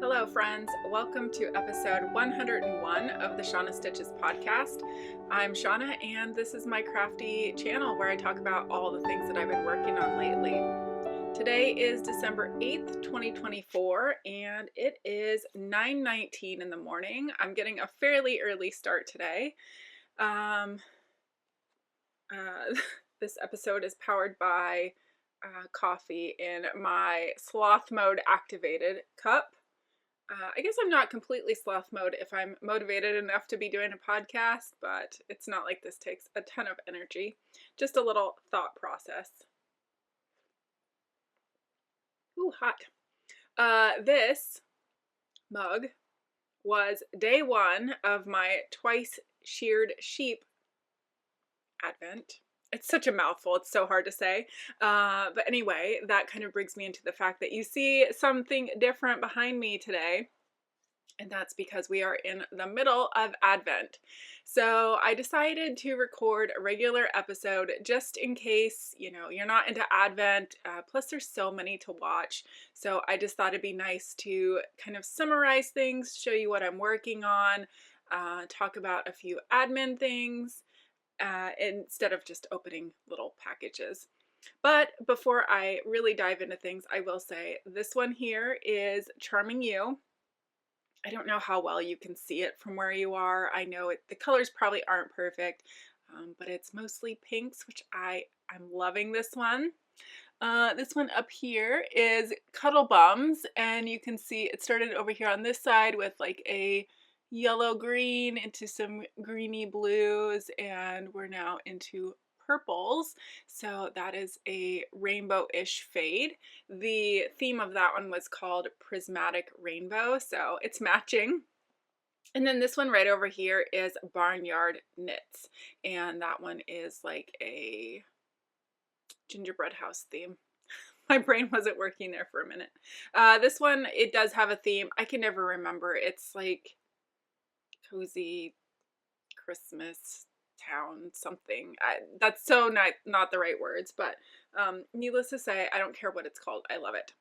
Hello friends, welcome to episode 101 of the Shauna Stitches Podcast. I'm Shauna and this is my crafty channel where I talk about all the things that I've been working on lately. Today is December 8th, 2024 and it is 9:19 in the morning. I'm getting a fairly early start today. This episode is powered by coffee in my sloth mode activated cup. I guess I'm not completely sloth mode if I'm motivated enough to be doing a podcast, but it's not like this takes a ton of energy. Just a little thought process. Ooh, hot. This mug was day one of my twice sheared sheep advent. It's such a mouthful, it's so hard to say. But anyway, that kind of brings me into the fact that you see something different behind me today. And that's because we are in the middle of Advent. So I decided to record a regular episode just in case, you're not into Advent. Plus there's so many to watch. So I just thought it'd be nice to kind of summarize things, show you what I'm working on, talk about a few admin things. Instead of just opening little packages. But before I really dive into things, I will say this one here is Charming You. I don't know how well you can see it from where you are. I know the colors probably aren't perfect, but it's mostly pinks, which I'm loving this one. This one up here is Cuddle Bums, and you can see it started over here on this side with like a yellow green into some greeny blues, and we're now into purples. So that is a rainbow-ish fade. The theme of that one was called Prismatic Rainbow, so it's matching. And then this one right over here is Barnyard Knits, and that one is like a gingerbread house theme. My brain wasn't working there for a minute. This one, it does have a theme. I can never remember. It's like cozy Christmas town something. That's so not the right words, but needless to say, I don't care what it's called. I love it.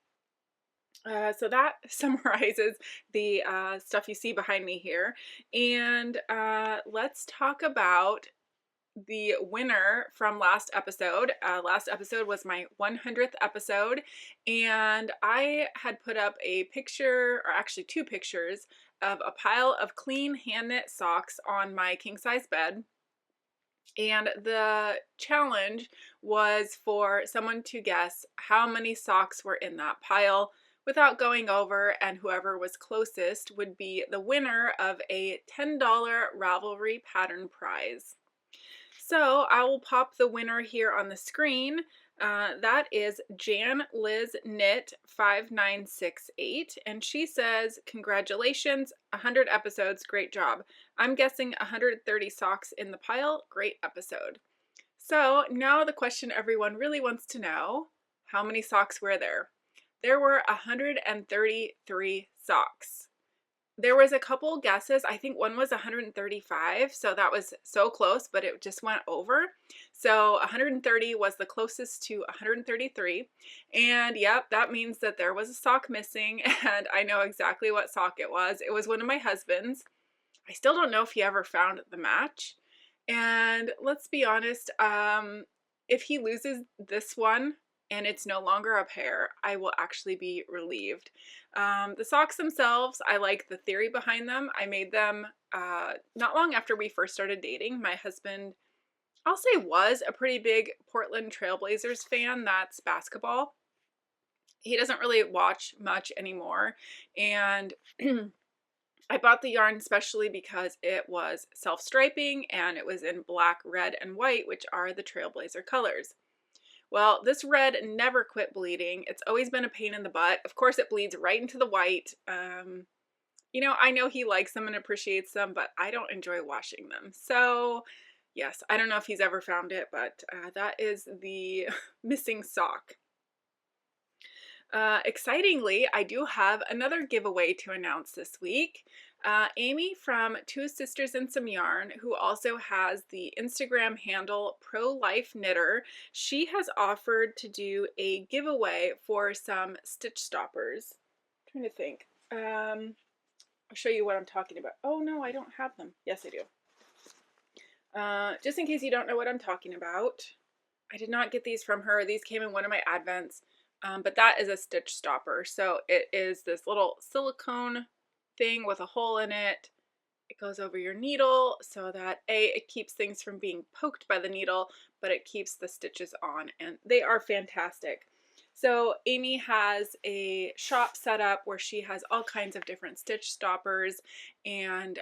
So that summarizes the stuff you see behind me here. And let's talk about the winner from last episode. Last episode was my 100th episode, and I had put up a picture, or actually two pictures, of a pile of clean hand knit socks on my king size bed. And the challenge was for someone to guess how many socks were in that pile without going over, and whoever was closest would be the winner of a $10 Ravelry pattern prize. So I will pop the winner here on the screen. That is Jan Liz Knit 5968, and she says, "Congratulations, 100 episodes, great job. I'm guessing 130 socks in the pile, great episode." So now the question everyone really wants to know, how many socks were there? There were 133 socks. There was a couple guesses. I think one was 135, so that was so close, but it just went over. So 130 was the closest to 133, and yep, that means that there was a sock missing, and I know exactly what sock it was. It was one of my husband's. I still don't know if he ever found the match, and let's be honest, if he loses this one and it's no longer a pair, I will actually be relieved. The socks themselves, I like the theory behind them. I made them not long after we first started dating. My husband, I'll say, was a pretty big Portland Trailblazers fan. That's basketball. He doesn't really watch much anymore, and I bought the yarn especially because it was self-striping and it was in black, red, and white, which are the Trailblazer colors. Well, this red never quit bleeding. It's always been a pain in the butt. Of course, it bleeds right into the white. I know he likes them and appreciates them, but I don't enjoy washing them. So, yes, I don't know if he's ever found it, but that is the missing sock. Excitingly, I do have another giveaway to announce this week. Amy from Two Sisters and Some Yarn, who also has the Instagram handle ProLifeKnitter, she has offered to do a giveaway for some stitch stoppers. I'm trying to think. I'll show you what I'm talking about. Oh no, I don't have them. Yes, I do. Just in case you don't know what I'm talking about, I did not get these from her. These came in one of my advents, but that is a stitch stopper. So it is this little silicone thing with a hole in it. It goes over your needle so that it keeps things from being poked by the needle, but it keeps the stitches on, and they are fantastic. So Amy has a shop set up where she has all kinds of different stitch stoppers, and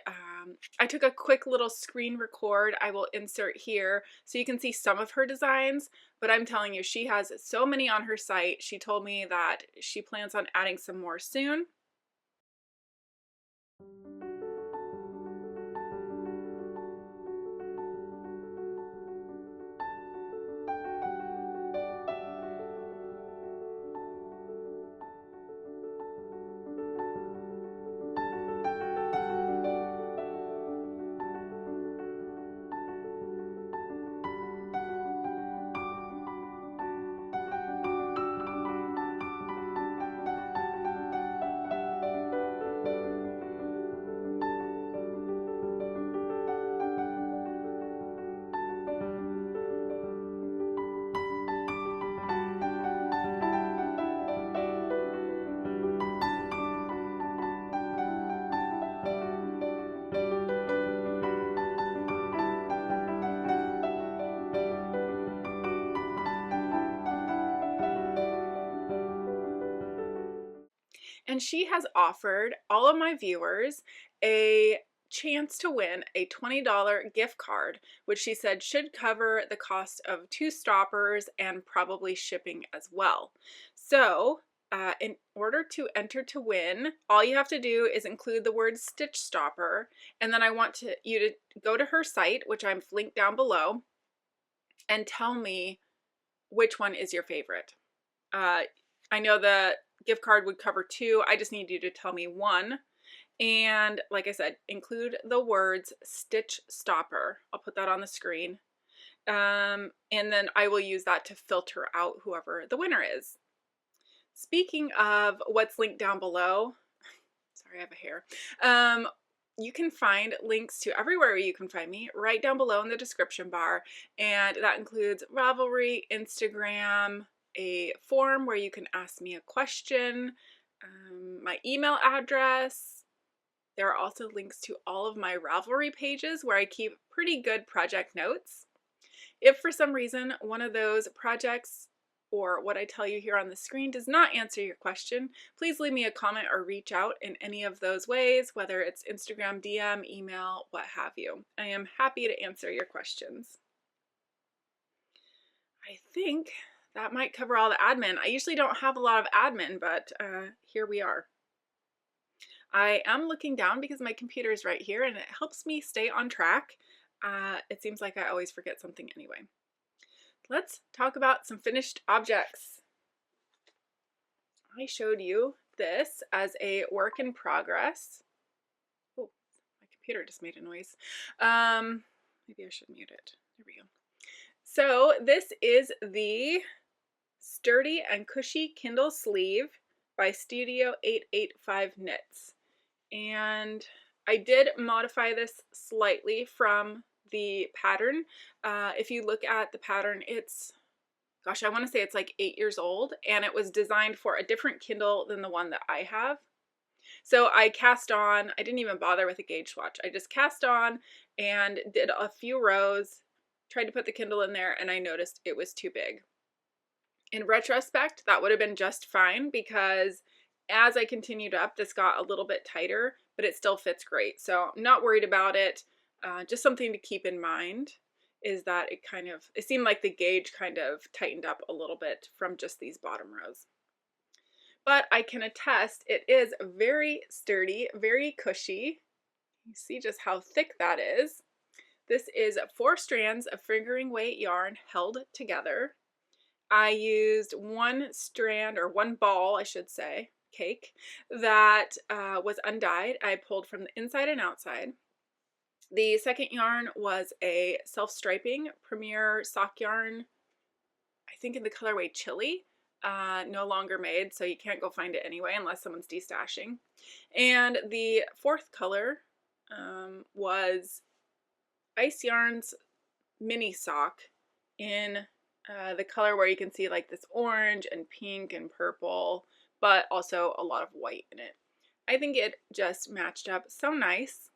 I took a quick little screen record. I will insert here so you can see some of her designs, but I'm telling you, she has so many on her site. She told me that she plans on adding some more soon. And she has offered all of my viewers a chance to win a $20 gift card, which she said should cover the cost of 2 stoppers and probably shipping as well. So in order to enter to win, all you have to do is include the word stitch stopper, and then I want you to go to her site, which I've linked down below, and tell me which one is your favorite. I know the gift card would cover 2. I just need you to tell me 1. And like I said, include the words stitch stopper. I'll put that on the screen. And then I will use that to filter out whoever the winner is. Speaking of what's linked down below, sorry, I have a hair. You can find links to everywhere you can find me right down below in the description bar. And that includes Ravelry, Instagram, a form where you can ask me a question, my email address. There are also links to all of my Ravelry pages where I keep pretty good project notes. If for some reason one of those projects or what I tell you here on the screen does not answer your question, please leave me a comment or reach out in any of those ways, whether it's Instagram, DM, email, what have you. I am happy to answer your questions. I think that might cover all the admin. I usually don't have a lot of admin, but here we are. I am looking down because my computer is right here and it helps me stay on track. It seems like I always forget something anyway. Let's talk about some finished objects. I showed you this as a work in progress. Oh, my computer just made a noise. Maybe I should mute it. There we go. So this is the Sturdy and Cushy Kindle Sleeve by Studio 885 Knits. And I did modify this slightly from the pattern. If you look at the pattern, it's, gosh, I want to say it's like 8 years old, and it was designed for a different Kindle than the one that I have. So I cast on, I didn't even bother with a gauge swatch. I just cast on and did a few rows, tried to put the Kindle in there, and I noticed it was too big. In retrospect, that would have been just fine because as I continued up, this got a little bit tighter, but it still fits great. So I'm not worried about it. Just something to keep in mind is that it seemed like the gauge kind of tightened up a little bit from just these bottom rows. But I can attest it is very sturdy, very cushy. You see just how thick that is. This is 4 strands of fingering weight yarn held together. I used 1 strand, or 1 ball, I should say, cake, that was undyed. I pulled from the inside and outside. The second yarn was a self-striping Premier sock yarn, I think in the colorway Chili. no longer made, so you can't go find it anyway unless someone's destashing. And the fourth color was Ice Yarn's mini sock in the color where you can see like this orange and pink and purple, but also a lot of white in it. I think it just matched up so nice.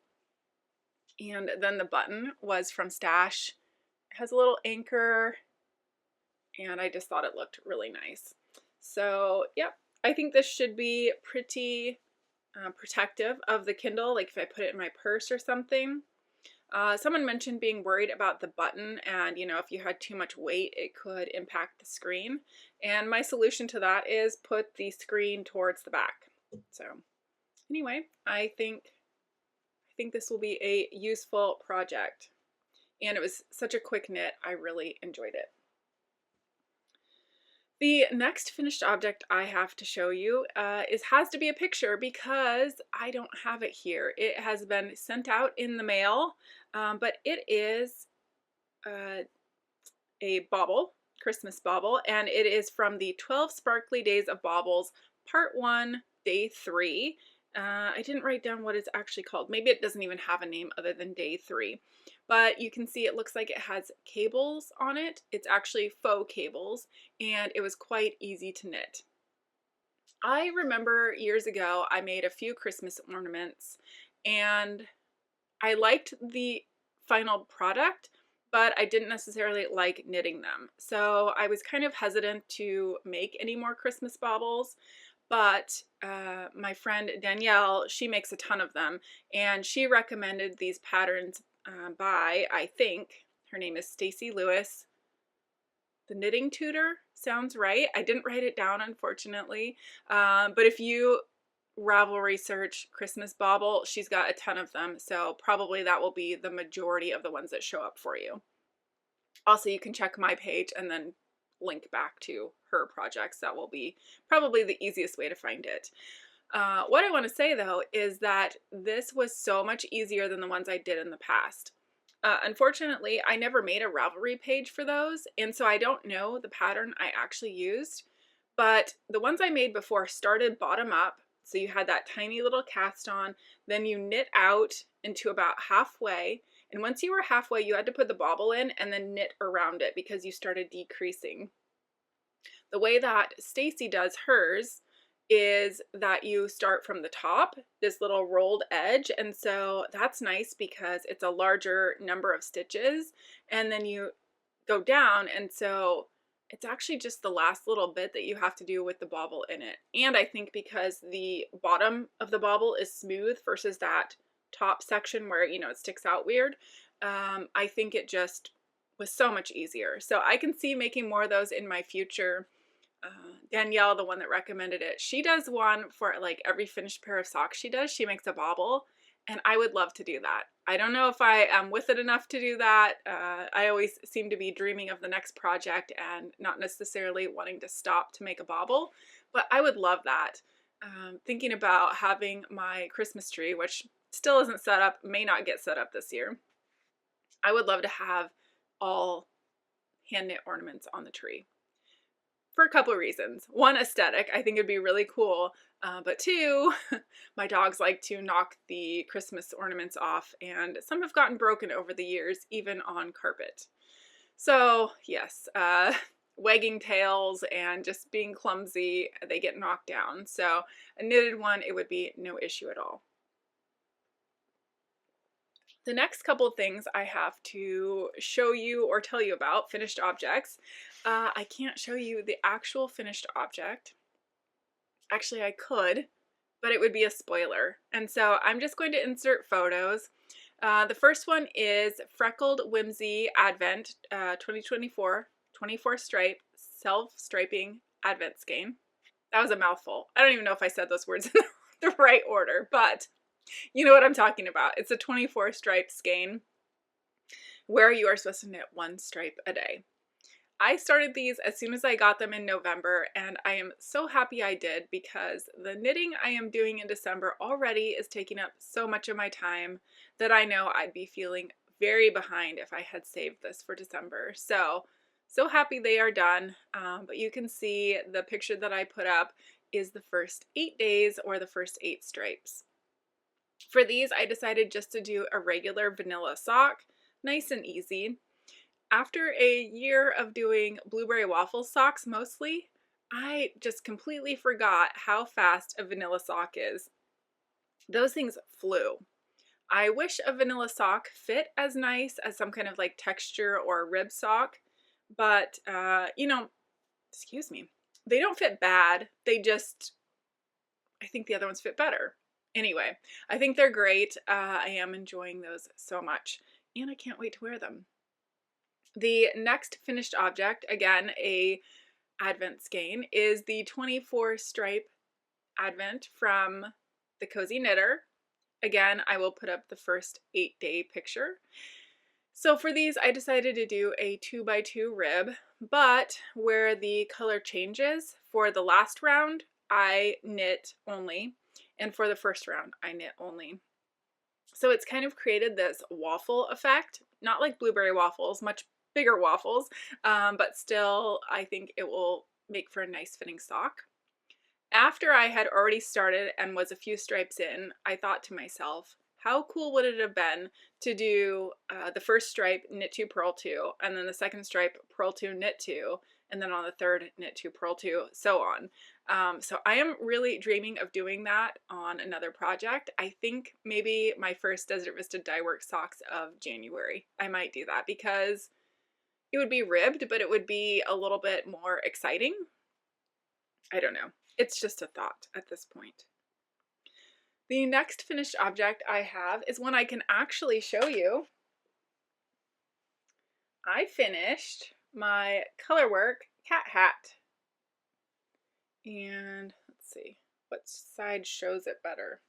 And then the button was from Stash. It has a little anchor, and I just thought it looked really nice. So yep, I think this should be pretty protective of the Kindle, like if I put it in my purse or something. Someone mentioned being worried about the button, and you know, if you had too much weight it could impact the screen, and my solution to that is put the screen towards the back. So anyway, I think this will be a useful project, and it was such a quick knit. I really enjoyed it. The next finished object I have to show you has to be a picture because I don't have it here. It has been sent out in the mail, but it is a bauble, Christmas bauble, and it is from the 12 Sparkly Days of Baubles, Part 1, Day 3. I didn't write down what it's actually called. Maybe it doesn't even have a name other than Day 3. But you can see it looks like it has cables on it. It's actually faux cables, and it was quite easy to knit. I remember years ago I made a few Christmas ornaments, and I liked the final product, but I didn't necessarily like knitting them. So I was kind of hesitant to make any more Christmas baubles. But my friend Danielle, she makes a ton of them, and she recommended these patterns by, I think, her name is Stacy Lewis. The Knitting Tutor sounds right. I didn't write it down, unfortunately. But if you Ravelry search Christmas bauble, she's got a ton of them. So probably that will be the majority of the ones that show up for you. Also, you can check my page and then link back to her projects. That will be probably the easiest way to find it. What I want to say though is that this was so much easier than the ones I did in the past. Unfortunately, I never made a Ravelry page for those, and so I don't know the pattern I actually used, but the ones I made before started bottom up, so you had that tiny little cast on, then you knit out into about halfway, and once you were halfway you had to put the bobble in and then knit around it because you started decreasing. The way that Stacy does hers is that you start from the top, this little rolled edge, and so that's nice because it's a larger number of stitches, and then you go down, and so it's actually just the last little bit that you have to do with the bobble in it. And I think because the bottom of the bobble is smooth versus that top section where, you know, it sticks out weird, I think it just was so much easier. So I can see making more of those in my future. Danielle, the one that recommended it, she does one for like every finished pair of socks she does. She makes a bobble, and I would love to do that. I don't know if I am with it enough to do that. I always seem to be dreaming of the next project and not necessarily wanting to stop to make a bobble, but I would love that. Thinking about having my Christmas tree, which still isn't set up, may not get set up this year. I would love to have all hand knit ornaments on the tree. For a couple of reasons. One, aesthetic. I think it'd be really cool. But two, my dogs like to knock the Christmas ornaments off, and some have gotten broken over the years, even on carpet. So yes, wagging tails and just being clumsy, they get knocked down. So a knitted one, it would be no issue at all. The next couple of things I have to show you or tell you about, finished objects. I can't show you the actual finished object. Actually, I could, but it would be a spoiler. And so I'm just going to insert photos. The first one is Freckled Whimsy Advent 2024, 24 stripe, self-striping Advent skein. That was a mouthful. I don't even know if I said those words in the right order, but you know what I'm talking about. It's a 24 stripe skein where you are supposed to knit one stripe a day. I started these as soon as I got them in November, and I am so happy I did because the knitting I am doing in December already is taking up so much of my time that I know I'd be feeling very behind if I had saved this for December. So So happy they are done, but you can see the picture that I put up is the first 8 days or the first 8 stripes. For these, I decided just to do a regular vanilla sock, nice and easy. After a year of doing blueberry waffle socks mostly, I just completely forgot how fast a vanilla sock is. Those things flew. I wish a vanilla sock fit as nice as some kind of like texture or rib sock, but you know, excuse me, they don't fit bad. They just, I think the other ones fit better. Anyway, I think they're great. I am enjoying those so much, and I can't wait to wear them. The next finished object, again, a advent skein, is the 24 stripe advent from the Cozy Knitter. Again, I will put up the first 8-day picture. So for these, I decided to do a 2x2 rib, but where the color changes, for the last round, I knit only, and for the first round, I knit only. So it's kind of created this waffle effect, not like blueberry waffles, much bigger waffles, but still I think it will make for a nice fitting sock. After I had already started and was a few stripes in, I thought to myself, how cool would it have been to do the first stripe knit 2 purl 2, and then the second stripe purl 2 knit 2, and then on the third knit 2 purl 2, so on. So I am really dreaming of doing that on another project. I think maybe my first Desert Vista Dye Works socks of January. I might do that because it would be ribbed, but it would be a little bit more exciting. I don't know. It's just a thought at this point. The next finished object I have is one I can actually show you. I finished my Colorwork cat hat. And let's see, what side shows it better?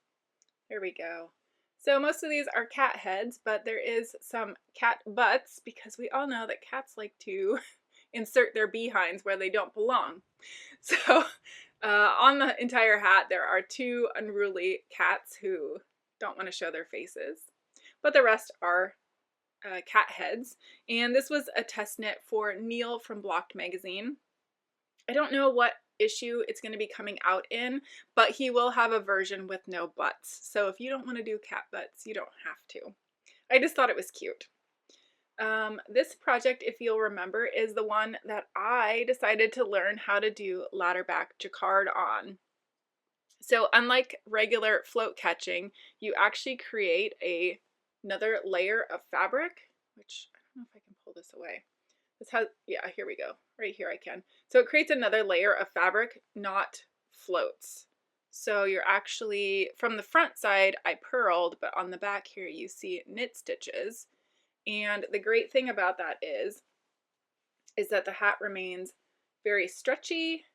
There we go. So most of these are cat heads, but there is some cat butts because we all know that cats like to insert their behinds where they don't belong. So on the entire hat, there are 2 unruly cats who don't want to show their faces, but the rest are cat heads. And this was a test knit for Neil from Blocked Magazine. I don't know what issue it's going to be coming out in, but he will have a version with no butts. So if you don't want to do cat butts, you don't have to. I just thought it was cute. This project, if you'll remember, is the one that I decided to learn how to do ladderback jacquard on. So unlike regular float catching, you actually create another layer of fabric, which I don't know if I can pull this away. This has, yeah, here we go. Right here I can. So it creates another layer of fabric, not floats. So you're actually, from the front side, I purled, but on the back here you see knit stitches. And the great thing about that is that the hat remains very stretchy,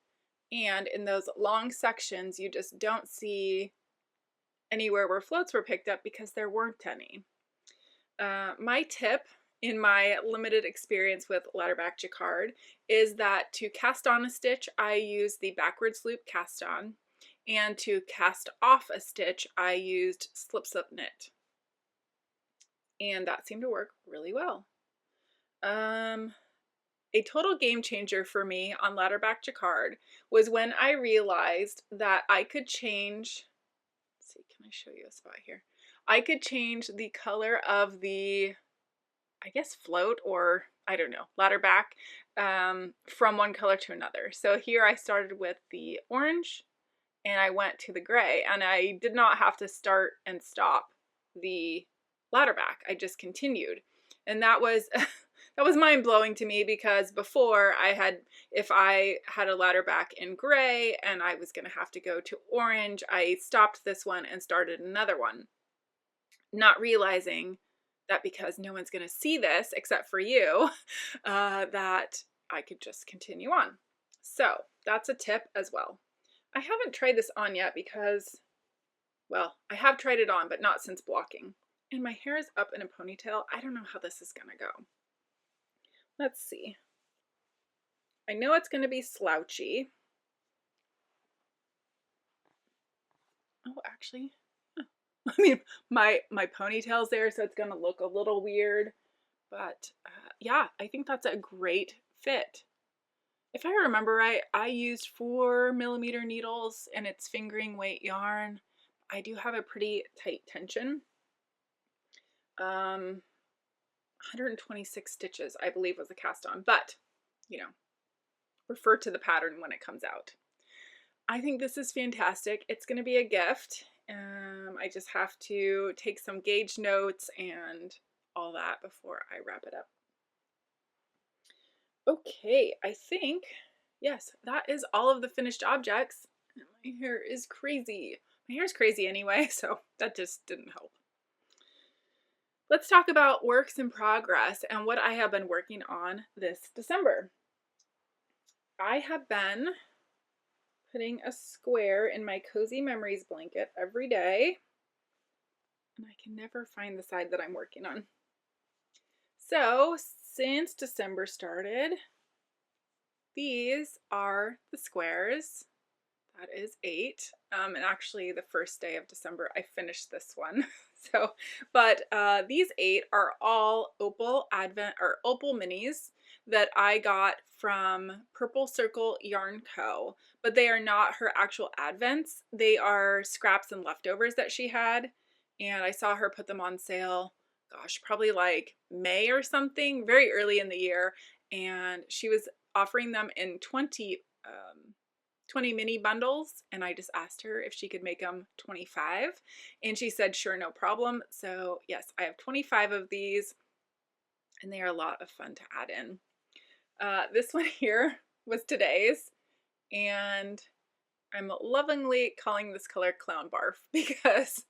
and in those long sections you just don't see anywhere where floats were picked up because there weren't any. My tip in my limited experience with ladderback jacquard is that to cast on a stitch I use the backwards loop cast on, and to cast off a stitch I used slip knit. And that seemed to work really well. A total game changer for me on ladderback jacquard was when I realized that I could change, let's see, can I show you a spot here? I could change the color of the, I guess, float, or I don't know, ladderback, from one color to another. So here I started with the orange and I went to the gray, and I did not have to start and stop the ladderback. I just continued, and that was that was mind-blowing to me, because before if I had a ladderback in gray and I was going to have to go to orange, I stopped this one and started another one, not realizing that because no one's going to see this except for you, that I could just continue on. So that's a tip as well. I haven't tried this on yet because, well, I have tried it on, but not since blocking. And my hair is up in a ponytail. I don't know how this is going to go. Let's see. I know it's going to be slouchy. Oh, actually, I mean, my ponytail's there, so it's going to look a little weird. But yeah, I think that's a great fit. If I remember right, I used 4mm needles and it's fingering weight yarn. I do have a pretty tight tension. 126 stitches, I believe, was the cast on, but you know, refer to the pattern when it comes out. I think this is fantastic. It's going to be a gift. I just have to take some gauge notes and all that before I wrap it up. Okay, I think, yes, that is all of the finished objects. My hair is crazy. My hair's crazy anyway, so that just didn't help. Let's talk about works in progress and what I have been working on this December. I have been putting a square in my Cozy Memories blanket every day, and I can never find the side that I'm working on. So, since December started, these are the squares. That is 8. And actually the first day of December I finished this one. But these 8 are all opal minis that I got from Purple Circle Yarn Co. But they are not her actual advents. They are scraps and leftovers that she had. And I saw her put them on sale, gosh, probably like May or something, very early in the year. And she was offering them in 20 mini bundles, and I just asked her if she could make them 25, and she said sure, no problem. So yes, I have 25 of these, and they are a lot of fun to add in. This one here was today's, and I'm lovingly calling this color Clown Barf because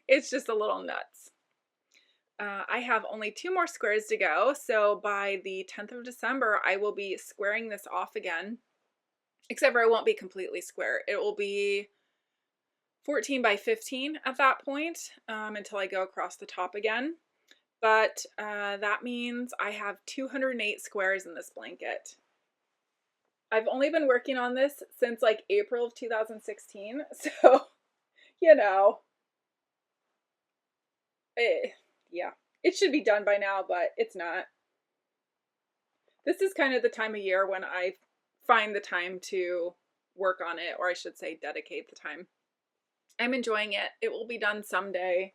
it's just a little nuts. I have only 2 more squares to go, so by the 10th of December I will be squaring this off again. Except for it won't be completely square. It will be 14 by 15 at that point until I go across the top again. But that means I have 208 squares in this blanket. I've only been working on this since like April of 2016. So, you know, yeah, it should be done by now, but it's not. This is kind of the time of year when I find the time to work on it, or I should say dedicate the time. I'm enjoying it. It will be done someday,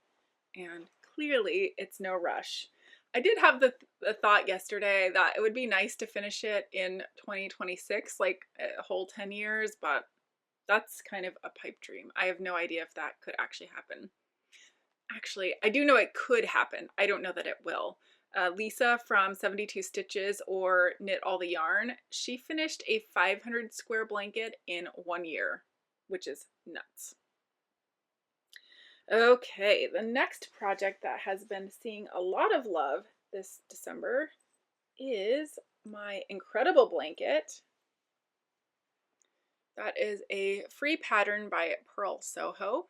and clearly it's no rush. I did have the thought yesterday that it would be nice to finish it in 2026, like a whole 10 years, but that's kind of a pipe dream. I have no idea if that could actually happen. Actually, I do know it could happen. I don't know that it will. Lisa from 72 Stitches or Knit All the Yarn, she finished a 500 square blanket in 1 year, which is nuts. Okay, the next project that has been seeing a lot of love this December is my incredible blanket. That is a free pattern by Purl Soho.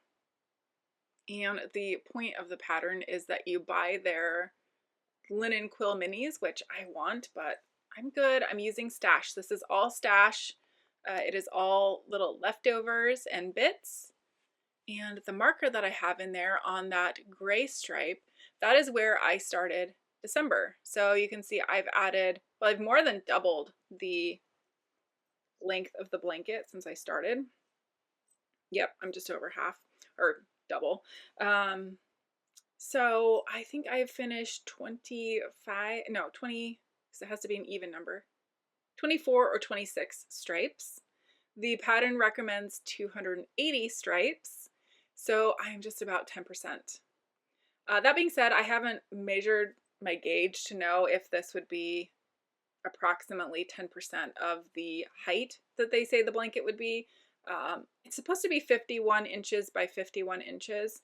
And the point of the pattern is that you buy their linen quill minis, which I want, but I'm good. I'm using stash. This is all stash. It is all little leftovers and bits. And the marker that I have in there on that gray stripe, that is where I started December. So you can see I've added, well, I've more than doubled the length of the blanket since I started. Yep, I'm just over half, or double. So I think I've finished 20, because it has to be an even number, 24 or 26 stripes. The pattern recommends 280 stripes, so I'm just about 10%. That being said, I haven't measured my gauge to know if this would be approximately 10% of the height that they say the blanket would be. It's supposed to be 51 inches by 51 inches.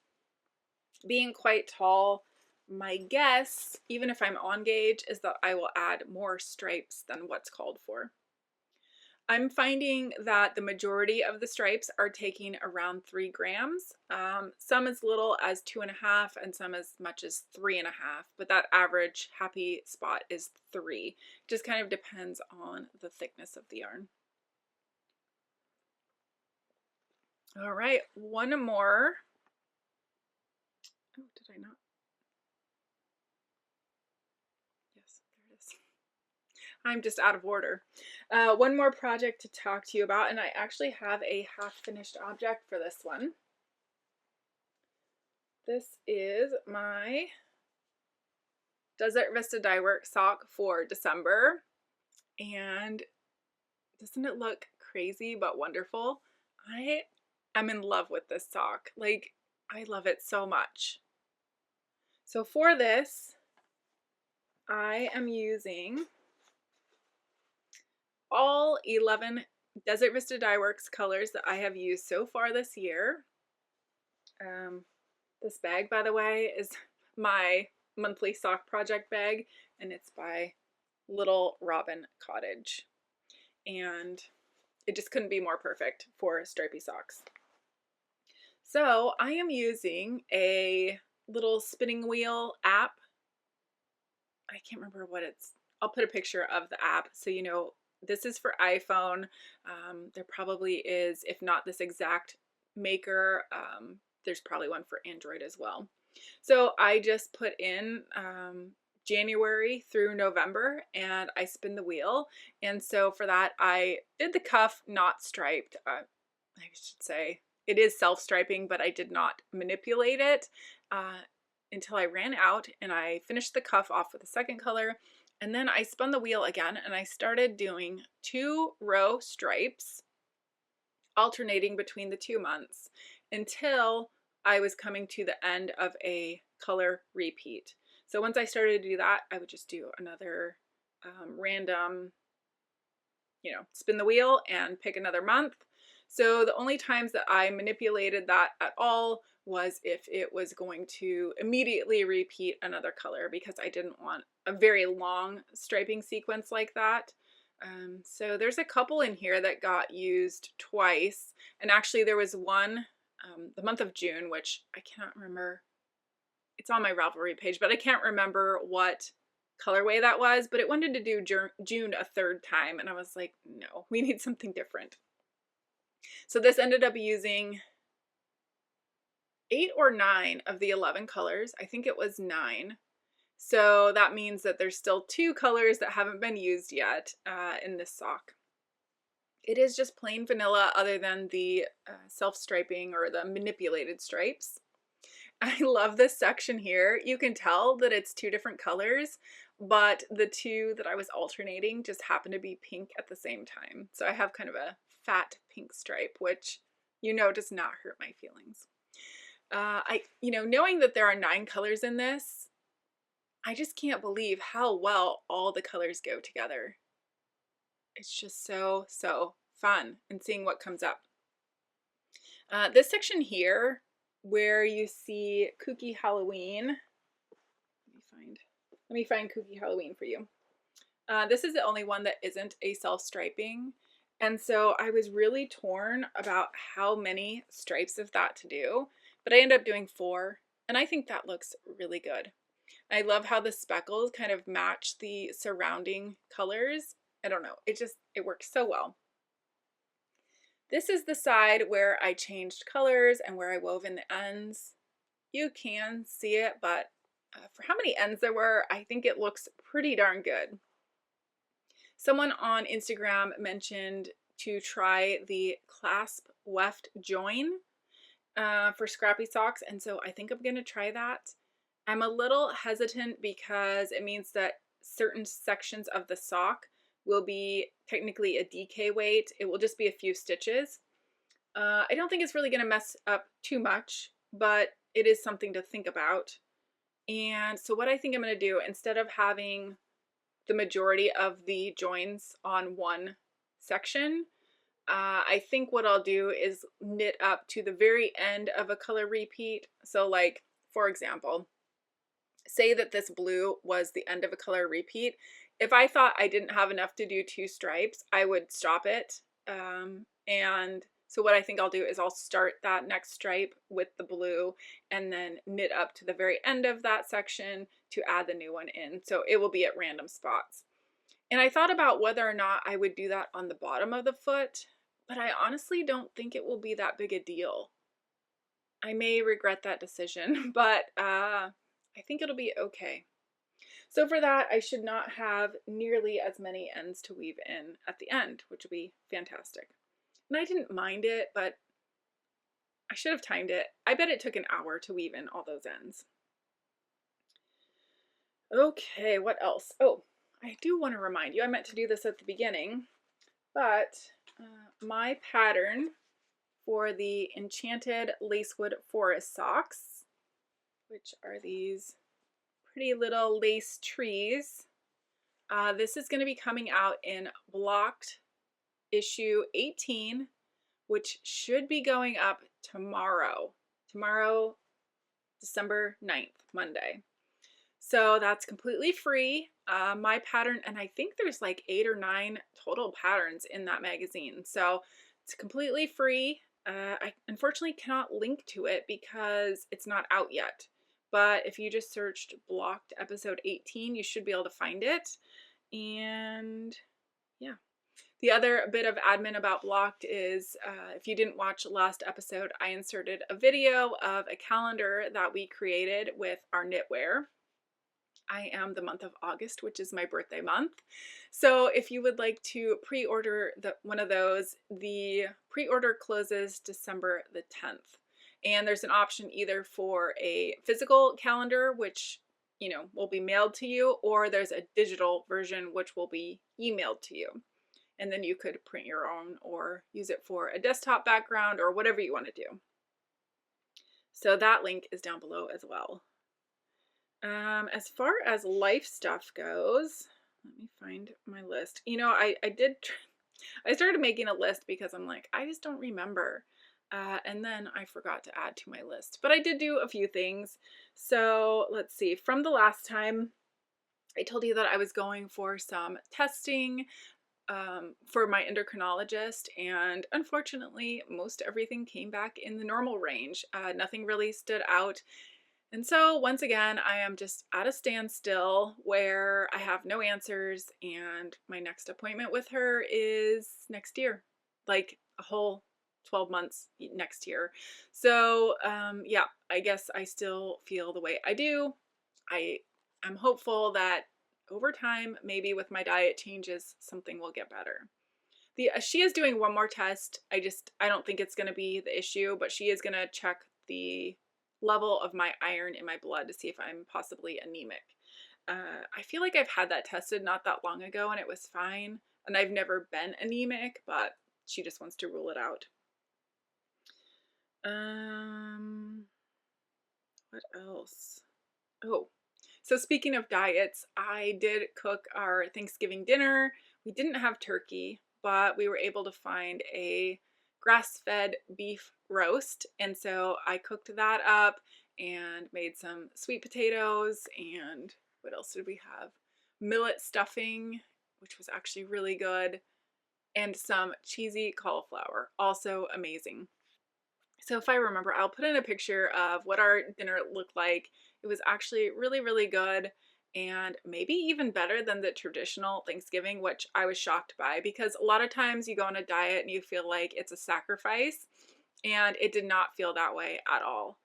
Being quite tall, my guess, even if I'm on gauge, is that I will add more stripes than what's called for. I'm finding that the majority of the stripes are taking around 3 grams. Some as little as 2.5 and some as much as 3.5, but that average happy spot is 3. It just kind of depends on the thickness of the yarn. All right, one more. Oh, did I not? Yes, there it is. I'm just out of order. One more project to talk to you about, and I actually have a half-finished object for this one. This is my Desert Vista Dye Work sock for December, and doesn't it look crazy but wonderful? I am in love with this sock. Like, I love it so much. So for this, I am using all 11 Desert Vista Dye Works colors that I have used so far this year. This bag, by the way, is my monthly sock project bag, and it's by Little Robin Cottage. And it just couldn't be more perfect for stripy socks. So I am using a little spinning wheel app. I can't remember what it's. I'll put a picture of the app so you know this is for iPhone. There probably is, if not this exact maker, there's probably one for Android as well. So I just put in January through November and I spin the wheel. And so for that, I did the cuff not striped. I should say it is self-striping, but I did not manipulate it until I ran out, and I finished the cuff off with the second color. And then I spun the wheel again and I started doing 2-row stripes alternating between the 2 months until I was coming to the end of a color repeat. So once I started to do that, I would just do another random, spin the wheel and pick another month. So the only times that I manipulated that at all was if it was going to immediately repeat another color, because I didn't want a very long striping sequence like that. So there's a couple in here that got used twice, and actually there was one the month of June, which I cannot remember. It's on my Ravelry page, but I can't remember what colorway that was, but it wanted to do June a third time, and I was like, no, we need something different. So this ended up using 8 or 9 of the 11 colors. I think it was 9. So that means that there's still 2 colors that haven't been used yet in this sock. It is just plain vanilla other than the self-striping or the manipulated stripes. I love this section here. You can tell that it's 2 different colors, but the 2 that I was alternating just happen to be pink at the same time. So I have kind of a fat pink stripe, which does not hurt my feelings. Knowing that there are 9 colors in this, I just can't believe how well all the colors go together. It's just so fun, and seeing what comes up. This section here, where you see Kooky Halloween, let me find Kooky Halloween for you. This is the only one that isn't a self-striping, and so I was really torn about how many stripes of that to do, but I ended up doing 4, and I think that looks really good. I love how the speckles kind of match the surrounding colors. I don't know, it works so well. This is the side where I changed colors and where I wove in the ends. You can see it, but for how many ends there were, I think it looks pretty darn good. Someone on Instagram mentioned to try the clasp weft join for Scrappy socks, and so I think I'm going to try that. I'm a little hesitant because it means that certain sections of the sock will be technically a DK weight. It will just be a few stitches. I don't think it's really going to mess up too much, but it is something to think about. And so what I think I'm going to do, instead of having the majority of the joins on one section, I think what I'll do is knit up to the very end of a color repeat. So like, for example, say that this blue was the end of a color repeat. If I thought I didn't have enough to do 2 stripes, I would stop it. And so what I think I'll do is I'll start that next stripe with the blue and then knit up to the very end of that section to add the new one in. So it will be at random spots. And I thought about whether or not I would do that on the bottom of the foot, but I honestly don't think it will be that big a deal. I may regret that decision, but I think it'll be okay. So for that, I should not have nearly as many ends to weave in at the end, which would be fantastic. And I didn't mind it, but I should have timed it. I bet it took an hour to weave in all those ends. Okay, what else? Oh, I do want to remind you, I meant to do this at the beginning, but my pattern for the Enchanted Lacewood Forest socks, which are these pretty little lace trees, this is going to be coming out in blocked issue 18, which should be going up tomorrow, December 9th, Monday. So that's completely free. My pattern, and I think there's like 8 or 9 total patterns in that magazine. So it's completely free. I unfortunately cannot link to it because it's not out yet. But if you just searched blocked episode 18, you should be able to find it. And yeah. The other bit of admin about Blocked is if you didn't watch last episode, I inserted a video of a calendar that we created with our knitwear. I am the month of August, which is my birthday month. So if you would like to pre-order one of those, the pre-order closes December the 10th. And there's an option either for a physical calendar, which will be mailed to you, or there's a digital version, which will be emailed to you. And then you could print your own or use it for a desktop background or whatever you want to do. So that link is down below as well. As far as life stuff goes, let me find my list. I started making a list because I'm like, I just don't remember. And then I forgot to add to my list. But I did do a few things. So let's see. From the last time, I told you that I was going for some testing for my endocrinologist, and unfortunately most everything came back in the normal range. Nothing really stood out, and so once again I am just at a standstill where I have no answers, and my next appointment with her is next year, like a whole 12 months next year. So yeah, I guess I still feel the way I do. I'm hopeful that over time, maybe with my diet changes, something will get better. She is doing one more test. I don't think it's going to be the issue, but she is going to check the level of my iron in my blood to see if I'm possibly anemic. I feel like I've had that tested not that long ago and it was fine. And I've never been anemic, but she just wants to rule it out. What else? Oh. So speaking of diets, I did cook our Thanksgiving dinner. We didn't have turkey, but we were able to find a grass-fed beef roast. And so I cooked that up and made some sweet potatoes, and what else did we have? Millet stuffing, which was actually really good, and some cheesy cauliflower, also amazing. So if I remember, I'll put in a picture of what our dinner looked like. It was actually really, really good, and maybe even better than the traditional Thanksgiving, which I was shocked by, because a lot of times you go on a diet and you feel like it's a sacrifice, and it did not feel that way at all.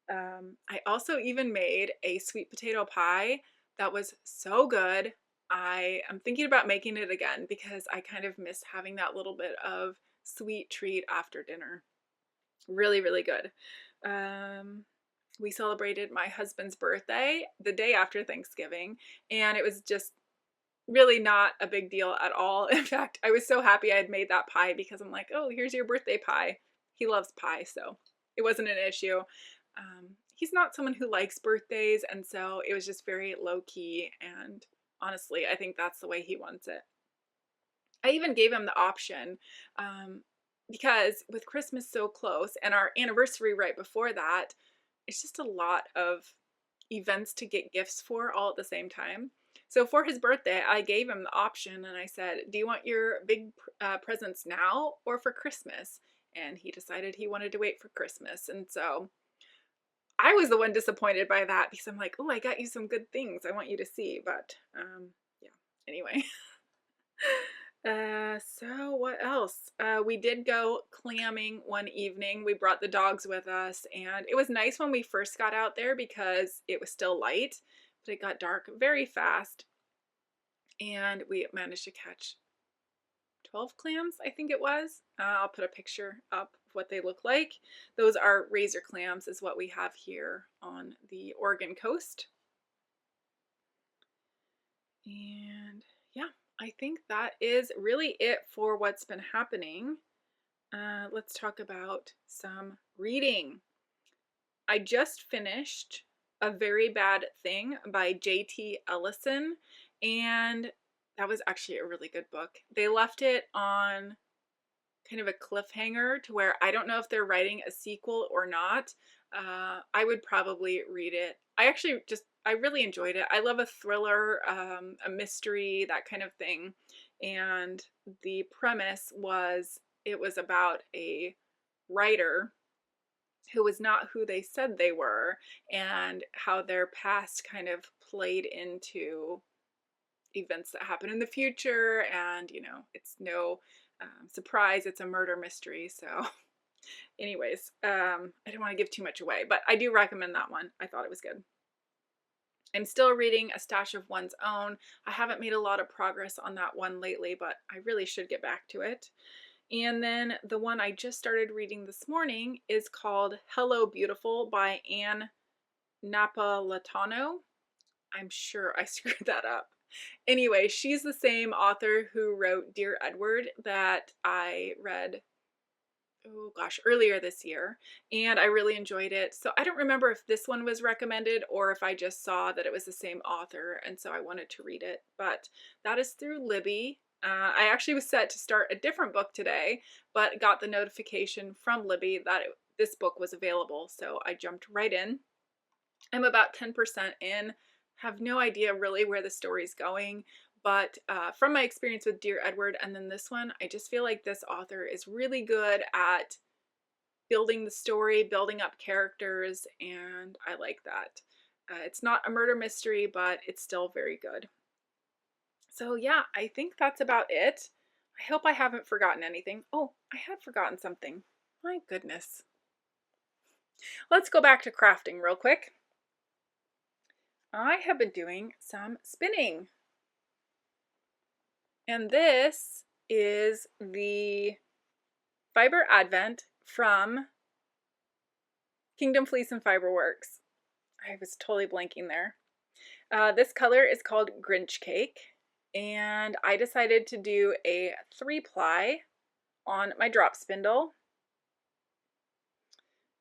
I also even made a sweet potato pie that was so good. I am thinking about making it again because I kind of miss having that little bit of sweet treat after dinner. Really, really good. We celebrated my husband's birthday the day after Thanksgiving, and it was just really not a big deal at all. In fact, I was so happy I had made that pie because I'm like, oh, here's your birthday pie. He loves pie, so it wasn't an issue. He's not someone who likes birthdays, and so it was just very low-key, and honestly, I think that's the way he wants it. I even gave him the option, because with Christmas so close and our anniversary right before that, it's just a lot of events to get gifts for all at the same time. So for his birthday, I gave him the option and I said, do you want your big presents now or for Christmas? And he decided he wanted to wait for Christmas. And so I was the one disappointed by that because I'm like, oh, I got you some good things I want you to see. But yeah, anyway. So what else? We did go clamming one evening. We brought the dogs with us, and it was nice when we first got out there because it was still light. but it got dark very fast, and we managed to catch 12 clams, I think it was. I'll put a picture up of what they look like. Those are razor clams is what we have here on the Oregon coast. And yeah, I think that is really it for what's been happening. Let's talk about some reading. I just finished A Very Bad Thing by J.T. Ellison, and that was actually a really good book. They left it on kind of a cliffhanger to where I don't know if they're writing a sequel or not. I would probably read it. I really enjoyed it. I love a thriller, a mystery, that kind of thing. And the premise was, it was about a writer who was not who they said they were, and how their past kind of played into events that happen in the future. And, you know, it's no surprise, it's a murder mystery. So anyways, I don't want to give too much away, but I do recommend that one. I thought it was good. I'm still reading A Stash of One's Own. I haven't made a lot of progress on that one lately, but I really should get back to it. And then the one I just started reading this morning is called Hello Beautiful by Anne Napolitano. I'm sure I screwed that up. Anyway, she's the same author who wrote Dear Edward that I read, oh gosh, earlier this year, and I really enjoyed it. So I don't remember if this one was recommended or if I just saw that it was the same author, and so I wanted to read it. But that is through Libby. I actually was set to start a different book today, but got the notification from Libby that this book was available, so I jumped right in. I'm about 10% in. Have no idea really where the story's going, but from my experience with Dear Edward and then this one, I just feel like this author is really good at building the story, building up characters, and I like that. It's not a murder mystery, but it's still very good. So yeah, I think that's about it. I hope I haven't forgotten anything. Oh, I had forgotten something. My goodness. Let's go back to crafting real quick. I have been doing some spinning. And this is the Fiber Advent from Kingdom Fleece and Fiberworks. I was totally blanking there. This color is called Grinch Cake, and I decided to do a 3-ply on my drop spindle.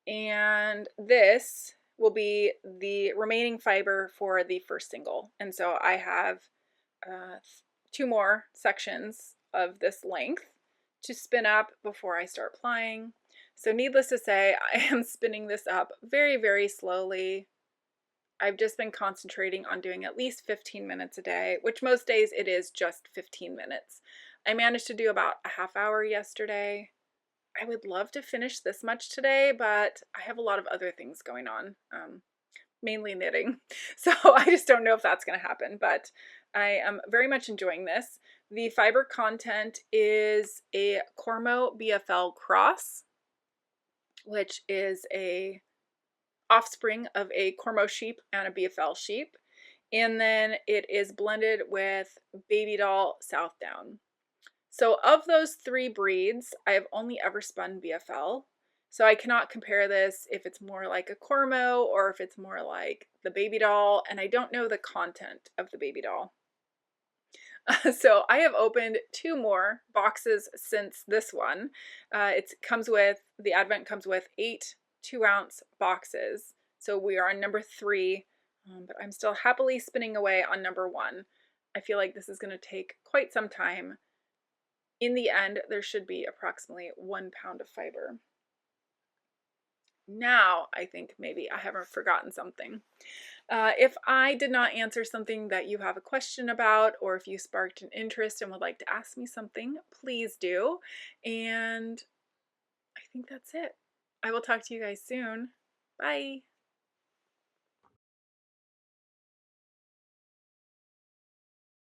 And this will be the remaining fiber for the first single. And so I have 2 more sections of this length to spin up before I start plying. So needless to say, I am spinning this up very, very slowly. I've just been concentrating on doing at least 15 minutes a day, which most days it is just 15 minutes. I managed to do about a half hour yesterday. I would love to finish this much today, but I have a lot of other things going on, mainly knitting. So I just don't know if that's going to happen, but I am very much enjoying this. The fiber content is a Chroma BFL cross, which is a offspring of a Chroma sheep and a BFL sheep. And then it is blended with Baby Doll Southdown. So of those 3 breeds, I have only ever spun BFL. So I cannot compare this if it's more like a Chroma or if it's more like the Baby Doll, and I don't know the content of the Baby Doll. So I have opened 2 more boxes since this one. The Advent comes with 8 2-ounce boxes. So we are on number 3, but I'm still happily spinning away on number 1. I feel like this is going to take quite some time. In the end, there should be approximately 1 pound of fiber. Now, I think maybe I haven't forgotten something. If I did not answer something that you have a question about, or if you sparked an interest and would like to ask me something, please do. And I think that's it. I will talk to you guys soon. Bye.